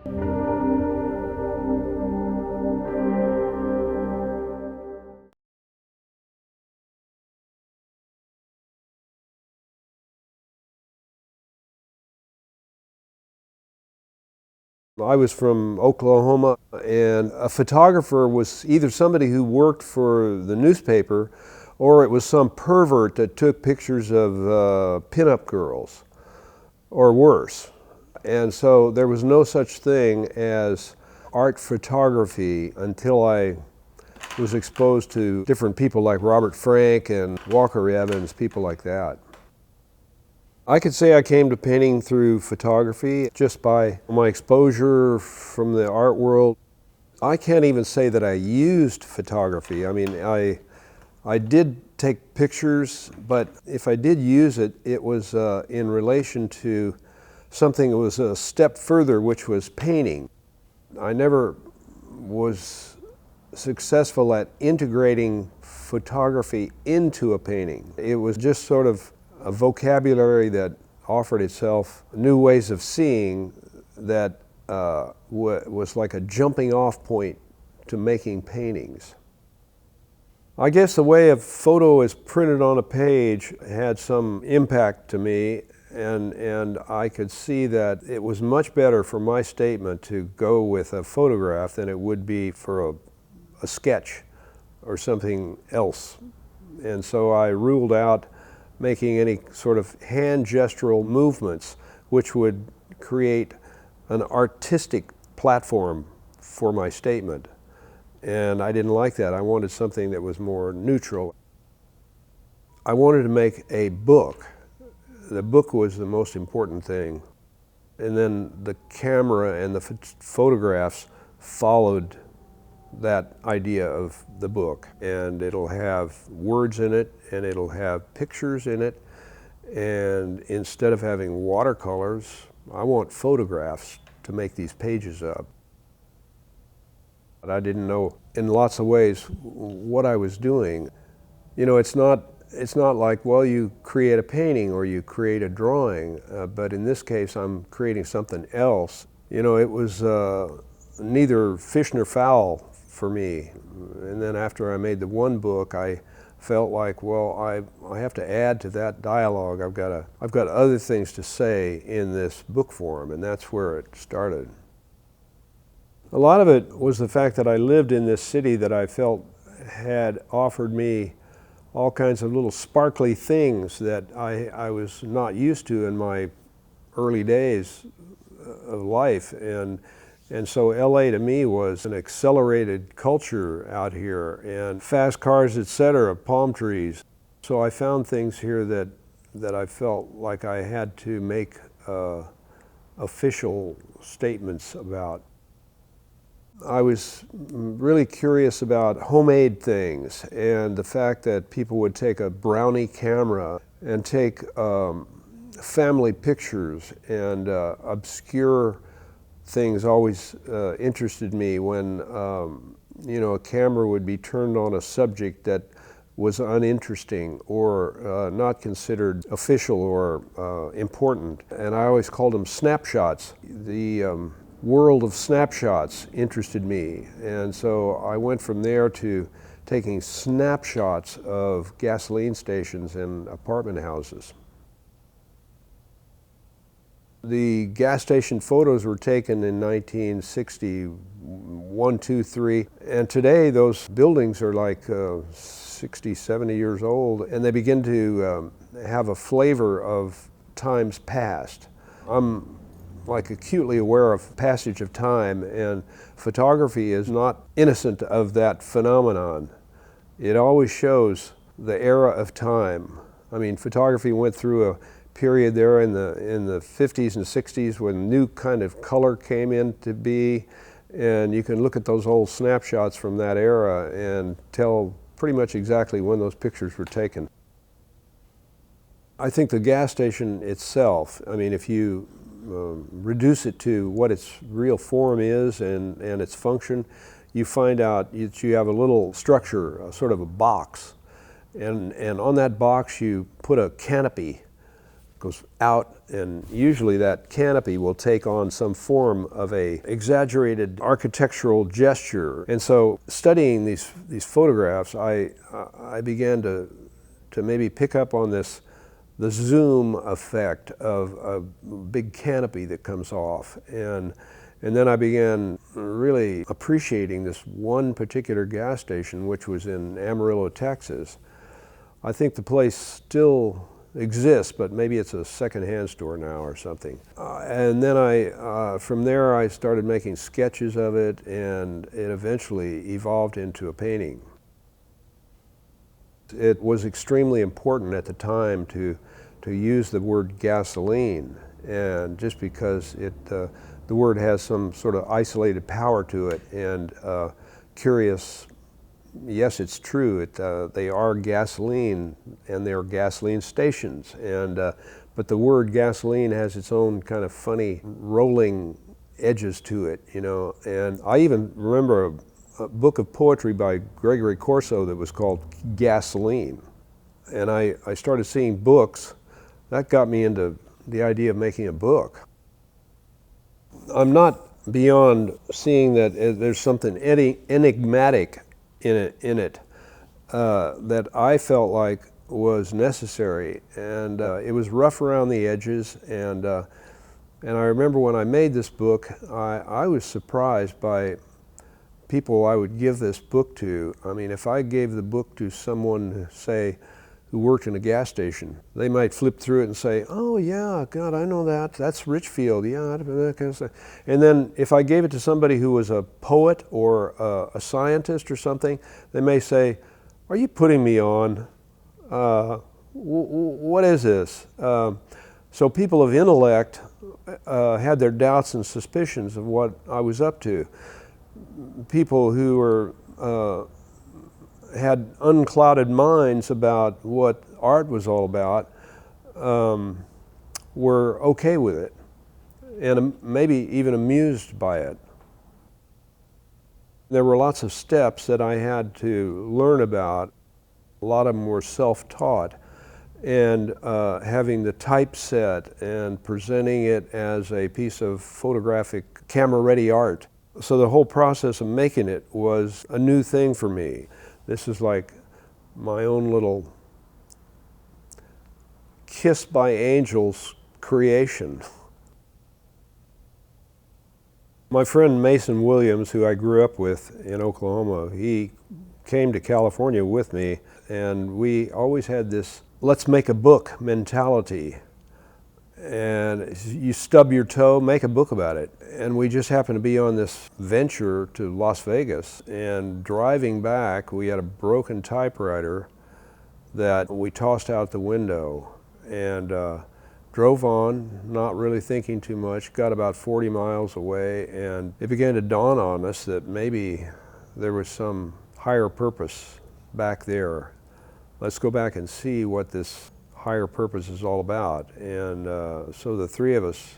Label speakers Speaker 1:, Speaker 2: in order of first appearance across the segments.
Speaker 1: I was from Oklahoma, and a photographer was either somebody who worked for the newspaper or it was some pervert that took pictures of pinup girls, or worse. And so there was no such thing as art photography until I was exposed to different people like Robert Frank and Walker Evans, people like that. I could say I came to painting through photography just by my exposure from the art world. I can't even say that I used photography. I mean, I did take pictures, but if I did use it, it was in relation to something that was a step further, which was painting. I never was successful at integrating photography into a painting. It was just sort of a vocabulary that offered itself new ways of seeing that was like a jumping off point to making paintings. I guess the way a photo is printed on a page had some impact to me, and I could see that it was much better for my statement to go with a photograph than it would be for a sketch or something else. And so I ruled out making any sort of hand gestural movements which would create an artistic platform for my statement. And I didn't like that. I wanted something that was more neutral. I wanted to make a book. The book was the most important thing. And then the camera and the photographs followed that idea of the book, and it'll have words in it and it'll have pictures in it, and instead of having watercolors, I want photographs to make these pages up. But I didn't know in lots of ways what I was doing. You know, it's not like, well, you create a painting or you create a drawing, but in this case I'm creating something else. You know, it was neither fish nor fowl for me. And then after I made the one book, I felt like, well, I have to add to that dialogue. I've got other things to say in this book form, and that's where it started. A lot of it was the fact that I lived in this city that I felt had offered me all kinds of little sparkly things that I was not used to in my early days of life. And so LA to me was an accelerated culture out here, and fast cars, etc., palm trees. So I found things here that I felt like I had to make official statements about. I was really curious about homemade things and the fact that people would take a brownie camera and take family pictures, and obscure things always interested me when you know, a camera would be turned on a subject that was uninteresting or not considered official or important. And I always called them snapshots. The world of snapshots interested me, and so I went from there to taking snapshots of gasoline stations and apartment houses. The gas station photos were taken in 1961, 2, 3, and today those buildings are like 60, 70 years old, and they begin to have a flavor of times past. I'm like acutely aware of passage of time, and photography is not innocent of that phenomenon. It always shows the era of time. I mean, photography went through a period there in the 50s and 60s when new kind of color came into be, and you can look at those old snapshots from that era and tell pretty much exactly when those pictures were taken. I think the gas station itself, I mean, if you reduce it to what its real form is and its function, you find out that you have a little structure, sort of a box, and on that box you put a canopy goes out, and usually that canopy will take on some form of a exaggerated architectural gesture. And so studying these photographs, I began to maybe pick up on the zoom effect of a big canopy that comes off. And then I began really appreciating this one particular gas station, which was in Amarillo, Texas. I think the place still exists, but maybe it's a secondhand store now or something. And then from there I started making sketches of it, and it eventually evolved into a painting. It was extremely important at the time to use the word gasoline, and just because the word has some sort of isolated power to it, and curious, yes, it's true, they are gasoline, and they are gasoline stations, but the word gasoline has its own kind of funny rolling edges to it, you know. And I even remember a book of poetry by Gregory Corso that was called Gasoline. And I started seeing books. That got me into the idea of making a book. I'm not beyond seeing that there's something enigmatic in it that I felt like was necessary. And it was rough around the edges. And I remember when I made this book, I was surprised by people I would give this book to. I mean, if I gave the book to someone, say, who worked in a gas station, they might flip through it and say, oh yeah, God, I know that, that's Richfield, yeah, that kind of stuff. And then if I gave it to somebody who was a poet or a scientist or something, they may say, are you putting me on? What is this? So people of intellect had their doubts and suspicions of what I was up to. People who were had unclouded minds about what art was all about were okay with it, and maybe even amused by it. There were lots of steps that I had to learn about. A lot of them were self-taught, and having the typeset and presenting it as a piece of photographic camera-ready art. So the whole process of making it was a new thing for me. This is like my own little kiss by angels creation. My friend Mason Williams, who I grew up with in Oklahoma, he came to California with me, and we always had this let's make a book mentality. And you stub your toe, make a book about it. And we just happened to be on this venture to Las Vegas, and driving back, we had a broken typewriter that we tossed out the window, and drove on, not really thinking too much, got about 40 miles away, and it began to dawn on us that maybe there was some higher purpose back there. Let's go back and see what this higher purpose is all about. And so the three of us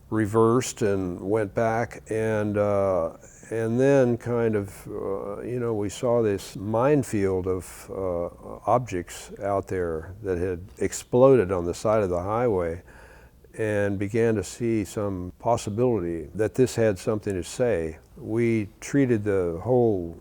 Speaker 1: reversed and went back, and then kind of, you know, we saw this minefield of objects out there that had exploded on the side of the highway, and began to see some possibility that this had something to say. We treated the whole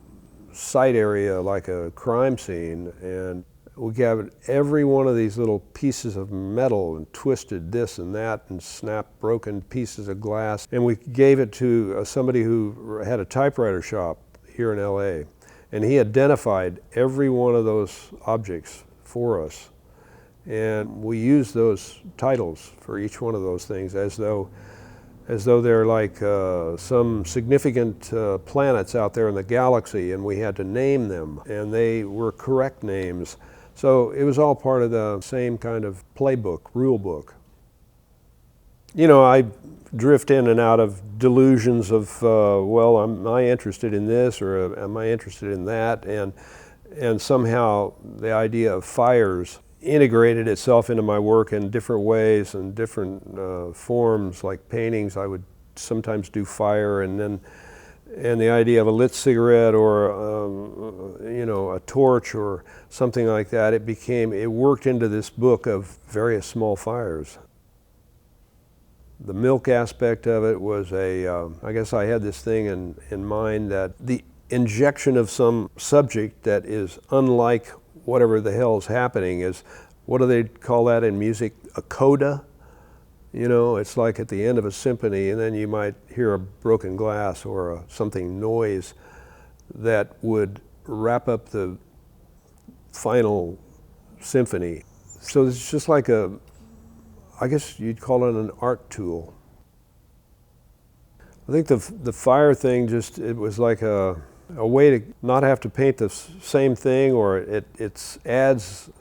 Speaker 1: site area like a crime scene, and we gathered every one of these little pieces of metal and twisted this and that and snapped broken pieces of glass, and we gave it to somebody who had a typewriter shop here in LA, and he identified every one of those objects for us, and we used those titles for each one of those things as though they're like some significant planets out there in the galaxy, and we had to name them, and they were correct names. So it was all part of the same kind of playbook, rule book. You know, I drift in and out of delusions of, well, am I interested in this or am I interested in that? And somehow the idea of fires integrated itself into my work in different ways and different forms. Like paintings, I would sometimes do fire, and And the idea of a lit cigarette or, a torch or something like that, it worked into this book of various small fires. The milk aspect of it was I guess I had this thing in mind that the injection of some subject that is unlike whatever the hell is happening is, what do they call that in music? A coda? It's like at the end of a symphony, and then you might hear a broken glass or something noise that would wrap up the final symphony. So it's just like I guess you'd call it an art tool. I think the fire thing it was like a way to not have to paint the same thing, or it adds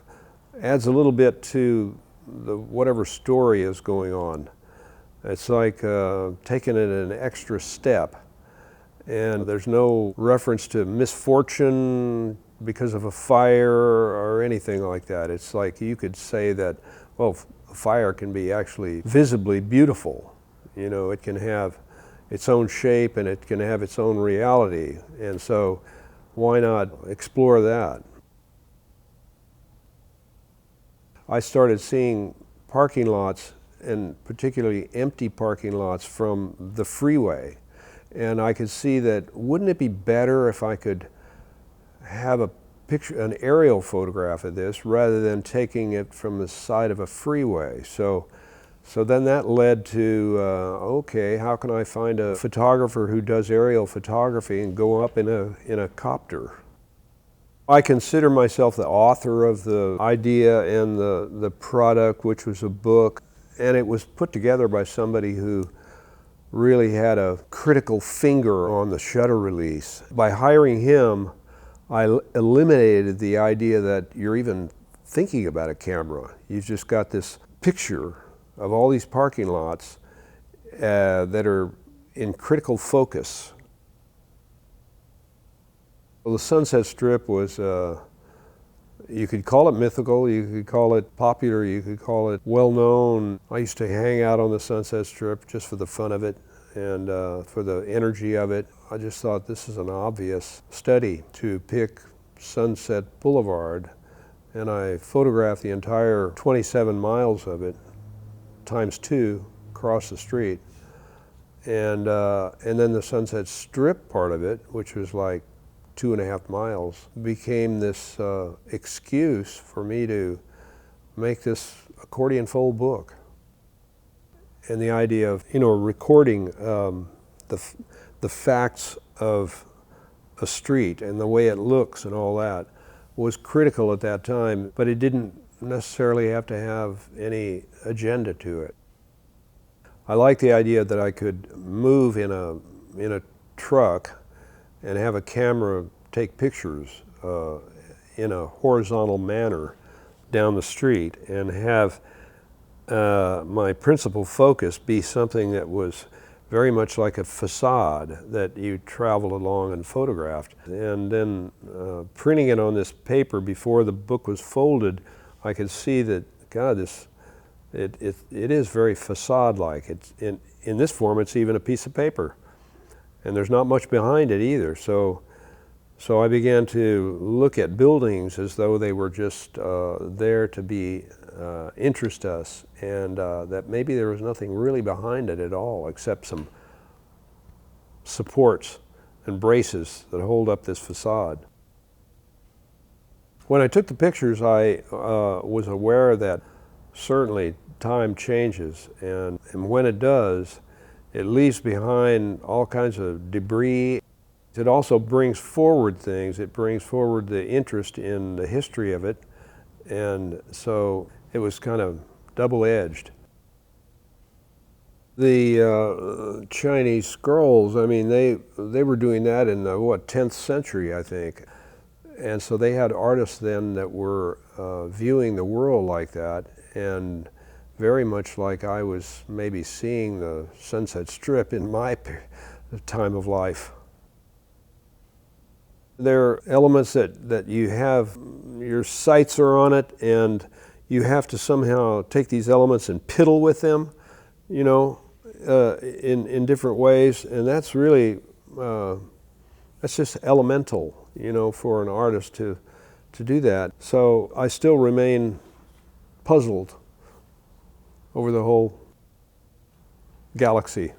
Speaker 1: a little bit to whatever story is going on. It's like taking it an extra step, and there's no reference to misfortune because of a fire or anything like that. It's like you could say that, well, fire can be actually visibly beautiful. It can have its own shape and it can have its own reality, and so why not explore that? I started seeing parking lots, and particularly empty parking lots, from the freeway. And I could see that, wouldn't it be better if I could have an aerial photograph of this rather than taking it from the side of a freeway? So then that led to, okay, how can I find a photographer who does aerial photography and go up in a copter? I consider myself the author of the idea and the product, which was a book, and it was put together by somebody who really had a critical finger on the shutter release. By hiring him, I eliminated the idea that you're even thinking about a camera. You've just got this picture of all these parking lots that are in critical focus. Well, the Sunset Strip was, you could call it mythical, you could call it popular, you could call it well-known. I used to hang out on the Sunset Strip just for the fun of it and for the energy of it. I just thought this is an obvious study to pick Sunset Boulevard, and I photographed the entire 27 miles of it times 2 across the street. And then the Sunset Strip part of it, which was like 2.5 miles, became this excuse for me to make this accordion fold book. And the idea of, recording the facts of a street and the way it looks and all that was critical at that time, but it didn't necessarily have to have any agenda to it. I like the idea that I could move in a truck and have a camera take pictures in a horizontal manner down the street, and have my principal focus be something that was very much like a facade that you traveled along and photographed. And then printing it on this paper before the book was folded, I could see that, God, it is very facade-like. It's in this form, it's even a piece of paper. And there's not much behind it either. So I began to look at buildings as though they were just there to interest us, and that maybe there was nothing really behind it at all except some supports and braces that hold up this facade. When I took the pictures, I was aware that certainly time changes, and when it does, it leaves behind all kinds of debris. It also brings forward things. It brings forward the interest in the history of it, and so it was kind of double-edged. The Chinese scrolls, I mean, they were doing that in the 10th century, I think, and so they had artists then that were viewing the world like that, and very much like I was maybe seeing the Sunset Strip in my time of life. There are elements that you have, your sights are on it, and you have to somehow take these elements and piddle with them, in different ways, and that's really that's just elemental, you know, for an artist to do that. So I still remain puzzled over the whole galaxy.